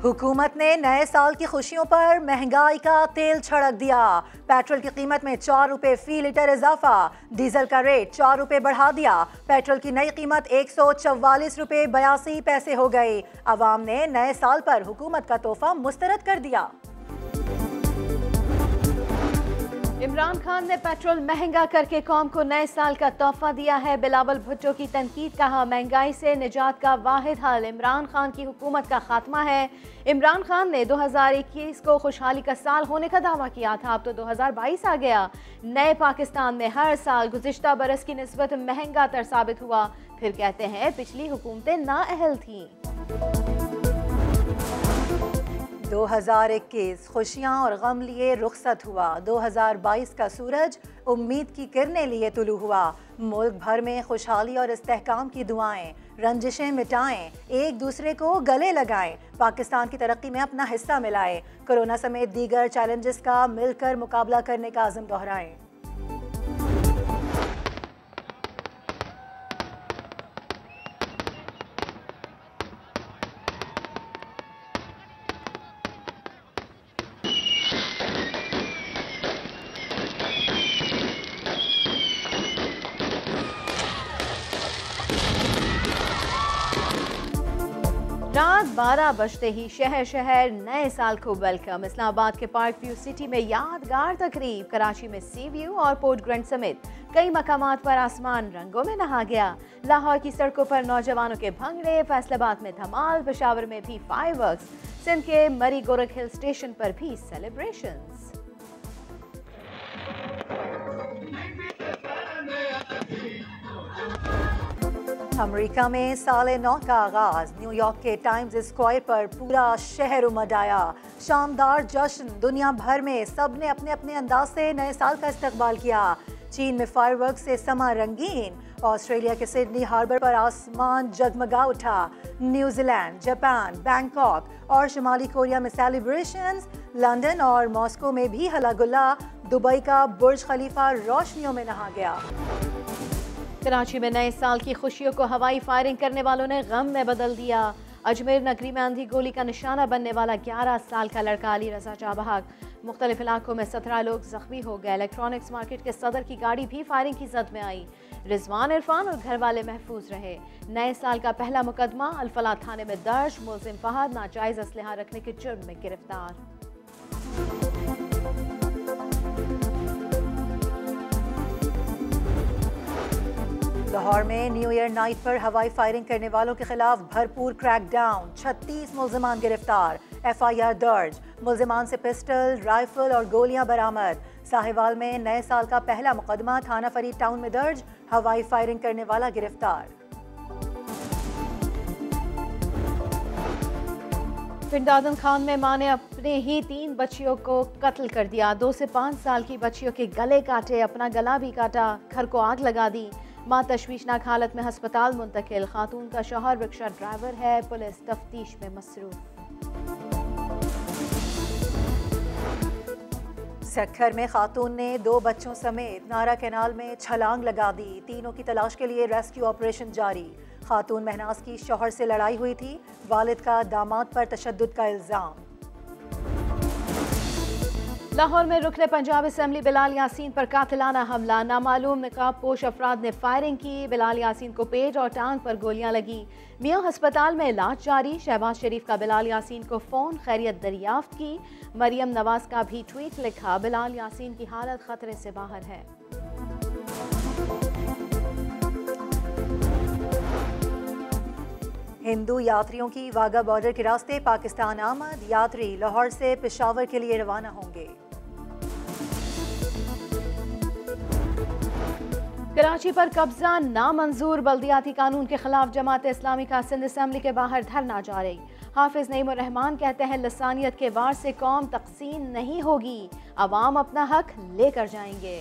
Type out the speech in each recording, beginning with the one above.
हुकूमत ने नए साल की खुशियों पर महंगाई का तेल छिड़क दिया। पेट्रोल की कीमत में 4 रुपए फी लीटर इजाफा, डीजल का रेट 4 रुपए बढ़ा दिया। पेट्रोल की नई कीमत 144 रुपए 82 पैसे हो गई। अवाम ने नए साल पर हुकूमत का तोहफा मुस्तरद कर दिया। इमरान खान ने पेट्रोल महंगा करके कौम को नए साल का तोहफा दिया है। बिलावल भुट्टो की तनकीद, कहा महंगाई से निजात का वाहिद हल इमरान खान की हुकूमत का खात्मा है। इमरान खान ने 2021 को खुशहाली का साल होने का दावा किया था, अब तो 2022 आ गया। नए पाकिस्तान में हर साल गुज़िश्ता बरस की निस्बत महंगा तर साबित हुआ। फिर कहते हैं पिछली हुकूमतें नाअहल थीं। 2021 खुशियां और गम लिए रुखसत हुआ। 2022 का सूरज उम्मीद की किरणें लिए तुलू हुआ। मुल्क भर में खुशहाली और इस्तेहकाम की दुआएं, रंजिशें मिटाएं, एक दूसरे को गले लगाएं, पाकिस्तान की तरक्की में अपना हिस्सा मिलाएं, कोरोना समेत दीगर चैलेंजेस का मिलकर मुकाबला करने का अज़्म दोहराएं। रात 12 बजते ही शहर शहर नए साल को वेलकम। इस्लामाबाद के पार्क व्यू सिटी में यादगार तकरीब, कराची में सी व्यू और पोर्ट ग्रैंड समेत कई मकामात पर आसमान रंगों में नहा गया। लाहौर की सड़कों पर नौजवानों के भंगड़े, फैसलाबाद में धमाल, पेशावर में भी फायरवर्क्स, सिंध के मरी गोरख हिल स्टेशन पर भी सेलिब्रेशंस। अमेरिका में साले नौ का आगाज, न्यूयॉर्क के टाइम्स स्क्वायर पर पूरा शहर उमड़ आया। शानदार जश्न, दुनिया भर में सब ने अपने अपने अंदाज से नए साल का इस्तकबाल किया। चीन में फायरवर्क से समा रंगीन, ऑस्ट्रेलिया के सिडनी हार्बर पर आसमान जगमगा उठा। न्यूजीलैंड, जापान, बैंकॉक और शुमाली कोरिया में सेलिब्रेशंस, लंदन और मॉस्को में भी हला गुल्ला। दुबई का बुर्ज खलीफा रोशनियों में नहा गया। कराची में नए साल की खुशियों को हवाई फायरिंग करने वालों ने गम में बदल दिया। अजमेर नगरी में अंधी गोली का निशाना बनने वाला 11 साल का लड़का अली रजा जाँ बहक। मुख्तलिफ इलाकों में 17 लोग जख्मी हो गए। इलेक्ट्रॉनिक्स मार्केट के सदर की गाड़ी भी फायरिंग की जद में आई। रिजवान इरफान और घर वाले महफूज रहे। नए साल का पहला मुकदमा अल-फलाह थाने में दर्ज, मुलजिम फहद नाजायज असलहा रखने के जुर्म में गिरफ्तार। लाहौर में न्यू ईयर नाइट पर हवाई फायरिंग करने वालों के खिलाफ भरपूर क्रैकडाउन, 36 मुल्जिमान गिरफ्तार, FIR दर्ज। मुल्जिमान से पिस्टल, राइफल और गोलियां बरामद। साहिवाल में नए साल का पहला मुकदमा थाना फरीद टाउन में दर्ज, हवाई फायरिंग करने वाला गिरफ्तार। फिरदादन खान में मां ने अपने ही 3 बच्चियों को कत्ल कर दिया। 2 से 5 साल की बच्चियों के गले काटे, अपना गला भी काटा, घर को आग लगा दी। मां तशवीशनाक हालत में अस्पताल मुंतकिल। खातून का शौहर रिक्शा ड्राइवर है, पुलिस तफ्तीश में मसरूफ। सक्खर में खातून ने 2 बच्चों समेत नारा कैनाल में छलांग लगा दी। तीनों की तलाश के लिए रेस्क्यू ऑपरेशन जारी। खातून महनाज की शौहर से लड़ाई हुई थी, वालिद का दामाद पर तशद्दुद का इल्जाम। लाहौर में रुकने पंजाब असेंबली बिलाल यासीन पर कातिलाना हमला, नामालूम निकाब पोश अफराद ने फायरिंग की। बिलाल यासीन को पेट और टांग पर गोलियां लगी। मियां अस्पताल में इलाज जारी। शहबाज शरीफ का बिलाल यासीन को फोन, खैरियत दरियाफ्त की। मरियम नवाज का भी ट्वीट लिखा, बिलाल यासीन की हालत खतरे से बाहर है। हिंदू यात्रियों की वाघा बॉर्डर के रास्ते पाकिस्तान आमद, यात्री लाहौर से पेशावर के लिए रवाना होंगे। कराची पर कब्जा नामंजूर, बल्दियाती कानून के खिलाफ जमात इस्लामी का सिंध असेंबली के बाहर धरना जारी। हाफिज नईम उर रहमान कहते हैं लसानियत के वार से कौम तकसीम नहीं होगी, अवाम अपना हक लेकर जाएंगे।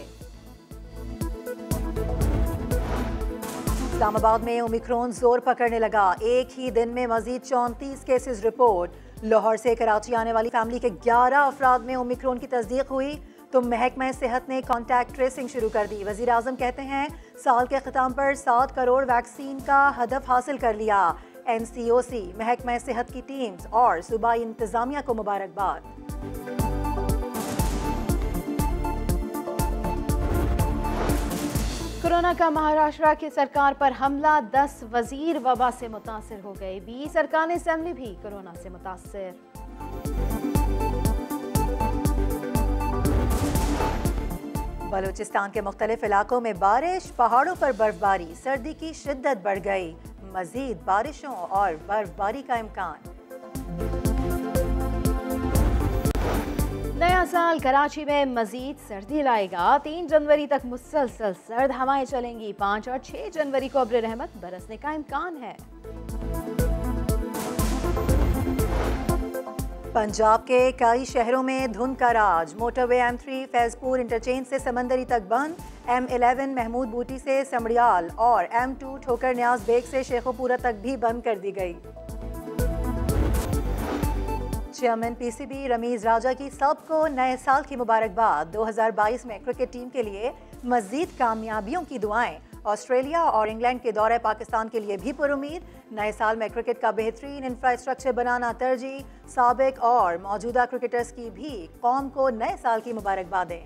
इस्लामाबाद में ओमिक्रॉन जोर पकड़ने लगा, एक ही दिन में मजीद 34 केसेस रिपोर्ट। लाहौर से कराची आने वाली फैमिली के 11 अफराद में ओमिक्रॉन की तस्दीक हुई। तो महकमा सेहत ने कॉन्टैक्ट ट्रेसिंग शुरू कर दी। वज़ीर आज़म कहते हैं साल के ख़त्म पर 7 करोड़ वैक्सीन का हदफ हासिल कर लिया। NCOC, महकमा सेहत की टीम्स और सूबाई इंतजामिया को मुबारकबाद। कोरोना का महाराष्ट्र की सरकार पर हमला, 10 वजीर वबा से मुतासिर हो गए। 20 अरकान असेंबली भी कोरोना से मुतासिर। बलूचिस्तान के मुख्तलिफ इलाकों में बारिश, पहाड़ों पर बर्फबारी, सर्दी की शिद्दत बढ़ गई। मजीद बारिशों और बर्फबारी का इम्कान। नया साल कराची में मजीद सर्दी लाएगा। 3 जनवरी तक मुसलसल सर्द हवाएं चलेंगी। 5 और 6 जनवरी को अब्र रहमत बरसने का इम्कान है। पंजाब के कई शहरों में धुंध का राज। मोटरवे M3 फैजपुर इंटरचेंज से समंदरी तक बंद। M11 महमूद बूटी से समड़ियाल और M2 ठोकर न्याज बेग से शेखोपुरा तक भी बंद कर दी गई। चेयरमैन PCB रमीज राजा की सबको नए साल की मुबारकबाद। 2022 में क्रिकेट टीम के लिए मजीद कामयाबियों की दुआएं। ऑस्ट्रेलिया और इंग्लैंड के दौरे पाकिस्तान के लिए भी पुरुमीद। नए साल में क्रिकेट का बेहतरीन इंफ्रास्ट्रक्चर बनाना तरजीह। साबिक और मौजूदा क्रिकेटर्स की भी कौम को नए साल की मुबारकबादें।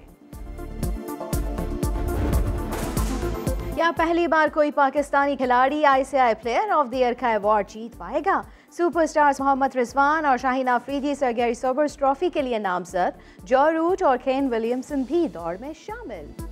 क्या पहली बार कोई पाकिस्तानी खिलाड़ी ICI player of the year का अवार्ड जीत पाएगा? सुपरस्टार्स मोहम्मद रिजवान और Shaheen Afridi Sergei Sobers trophy के लिए नामजद। जो रूट और केन विलियमसन भी दौड़ में शामिल।